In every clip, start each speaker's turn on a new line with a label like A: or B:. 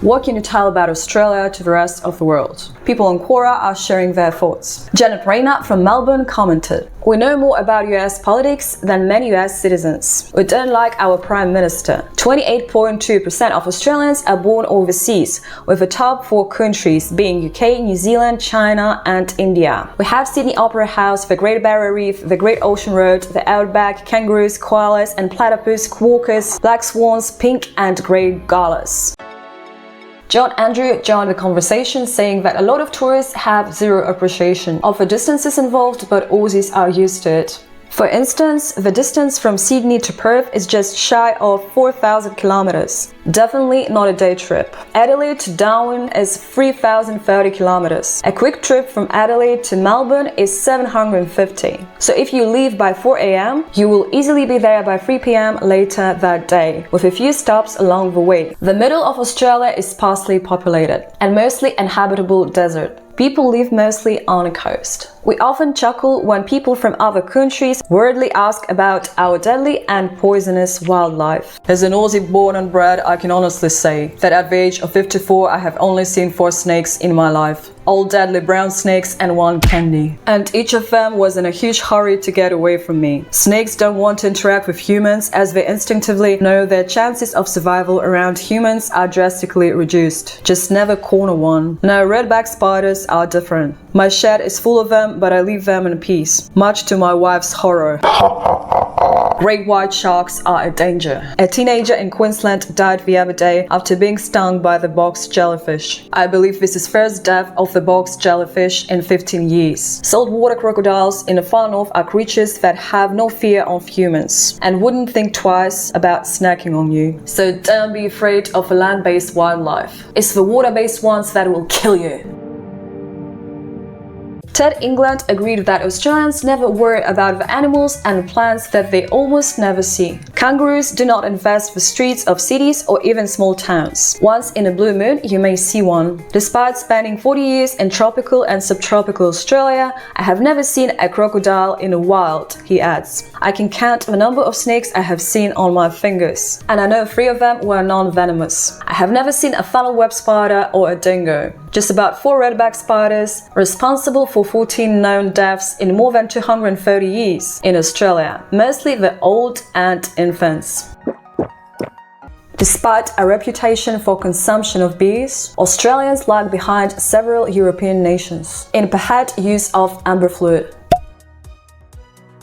A: What can you tell about Australia to the rest of the world? People on Quora are sharing their thoughts. Janet Rayner from Melbourne commented, "We know more about US politics than many US citizens. We don't like our Prime Minister. 28.2% of Australians are born overseas, with the top 4 countries being UK, New Zealand, China and India. We have Sydney Opera House, the Great Barrier Reef, the Great Ocean Road, the Outback, kangaroos, koalas and platypus, quokkas, black swans, pink and grey galahs." John Andrew joined the conversation, saying that a lot of tourists have zero appreciation of the distances involved, but Aussies are used to it. For instance, the distance from Sydney to Perth is just shy of 4,000 kilometers. Definitely not a day trip. Adelaide to Darwin is 3,030 kilometers. A quick trip from Adelaide to Melbourne is 750. So if you leave by 4 a.m., you will easily be there by 3 p.m. later that day, with a few stops along the way. The middle of Australia is sparsely populated and mostly inhabitable desert. People live mostly on the coast. We often chuckle when people from other countries worriedly ask about our deadly and poisonous wildlife. As an Aussie born and bred, I can honestly say that at the age of 54, I have only seen 4 snakes in my life. All deadly brown snakes and 1 candy. And each of them was in a huge hurry to get away from me. Snakes don't want to interact with humans, as they instinctively know their chances of survival around humans are drastically reduced. Just never corner one. Now, redback spiders are different. My shed is full of them, but I leave them in peace, much to my wife's horror. Great white sharks are a danger. A teenager in Queensland died the other day after being stung by the box jellyfish. I believe this is first death of the box jellyfish in 15 years. Saltwater crocodiles in the far north are creatures that have no fear of humans and wouldn't think twice about snacking on you. So don't be afraid of the land-based wildlife. It's the water-based ones that will kill you. Ted England agreed that Australians never worry about the animals and plants that they almost never see. Kangaroos do not infest the streets of cities or even small towns. Once in a blue moon, you may see one. Despite spending 40 years in tropical and subtropical Australia, I have never seen a crocodile in the wild, he adds. I can count the number of snakes I have seen on my fingers, and I know 3 of them were non-venomous. I have never seen a funnel web spider or a dingo. Just about 4 redback spiders, responsible for 14 known deaths in more than 230 years in Australia, mostly the old and infants. Despite a reputation for consumption of beers, Australians lag behind several European nations in perhaps use of amber fluid.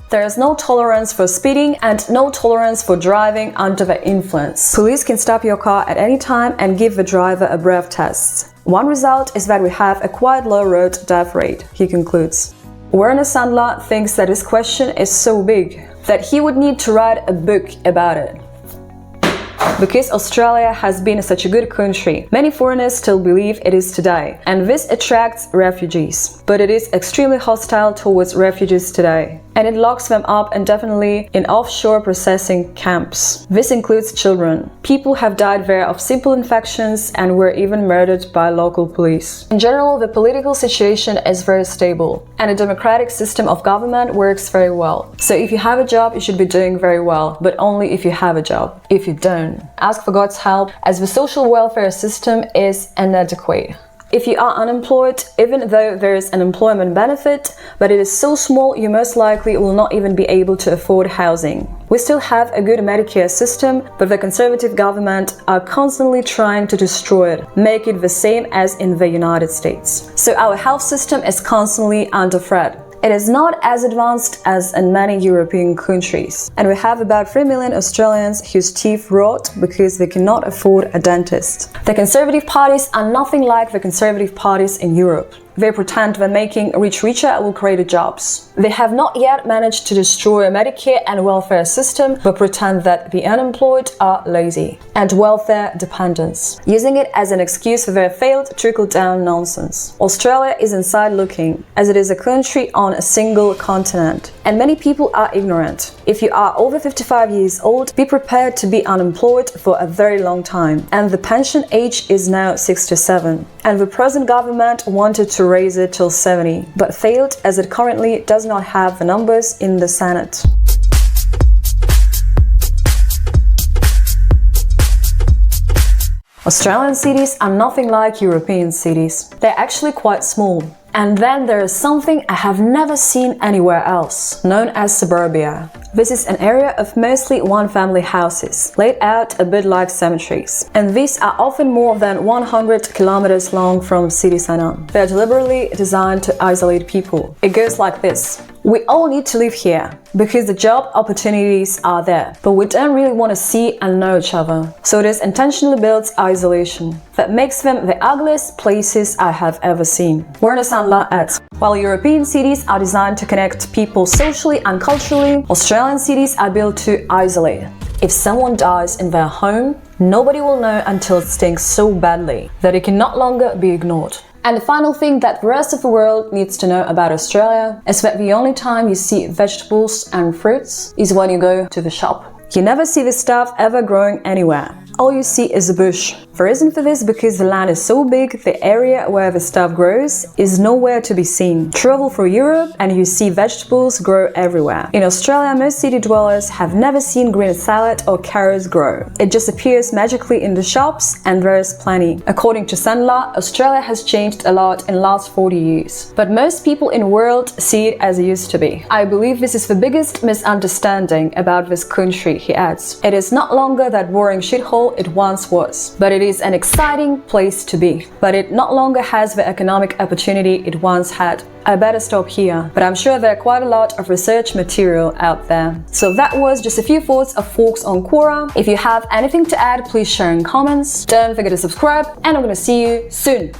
A: There is no tolerance for speeding and no tolerance for driving under the influence. Police can stop your car at any time and give the driver a breath test. One result is that we have a quite low road death rate, he concludes. Werner Sandler thinks that his question is so big that he would need to write a book about it. Because Australia has been such a good country, many foreigners still believe it is today, and this attracts refugees. But it is extremely hostile towards refugees today, and it locks them up indefinitely in offshore processing camps. This includes children. People have died there of simple infections and were even murdered by local police. In general, the political situation is very stable, and a democratic system of government works very well. So if you have a job, you should be doing very well, but only if you have a job. If you don't, ask for God's help, as the social welfare system is inadequate. If you are unemployed, even though there is an employment benefit, but it is so small you most likely will not even be able to afford housing. We still have a good Medicare system, but the Conservative government are constantly trying to destroy it, make it the same as in the United States. So our health system is constantly under threat. It is not as advanced as in many European countries, and we have about 3 million Australians whose teeth rot because they cannot afford a dentist. The Conservative parties are nothing like the Conservative parties in Europe. They pretend that making rich richer will create jobs. They have not yet managed to destroy a Medicare and welfare system, but pretend that the unemployed are lazy and welfare dependents, using it as an excuse for their failed trickle-down nonsense. Australia is inside looking, as it is a country on a single continent, and many people are ignorant. If you are over 55 years old, be prepared to be unemployed for a very long time, and the pension age is now 67. And the present government wanted to raise it till 70, but failed as it currently does not have the numbers in the Senate. Australian cities are nothing like European cities. They're actually quite small. And then there is something I have never seen anywhere else, known as suburbia. This is an area of mostly one-family houses, laid out a bit like cemeteries. And these are often more than 100 kilometers long from city center. They are deliberately designed to isolate people. It goes like this. We all need to live here, because the job opportunities are there, but we don't really want to see and know each other. So this intentionally builds isolation that makes them the ugliest places I have ever seen. Werner Sandler adds, while European cities are designed to connect people socially and culturally, Australian cities are built to isolate. If someone dies in their home, nobody will know until it stinks so badly that it can no longer be ignored. And the final thing that the rest of the world needs to know about Australia is that the only time you see vegetables and fruits is when you go to the shop. You never see this stuff ever growing anywhere. All you see is a bush. The reason for this is because the land is so big, the area where the stuff grows is nowhere to be seen. Travel through Europe and you see vegetables grow everywhere. In Australia, most city dwellers have never seen green salad or carrots grow. It just appears magically in the shops, and there's plenty. According to Sandler, Australia has changed a lot in the last 40 years. But most people in the world see it as it used to be. I believe this is the biggest misunderstanding about this country, he adds. It is not longer that boring shithole it once was, but it is an exciting place to be. But it no longer has the economic opportunity it once had. I better stop here, but I'm sure there are quite a lot of research material out there. So that was just a few thoughts of Forks on Quora. If you have anything to add, please share in comments. Don't forget to subscribe, and I'm gonna see you soon.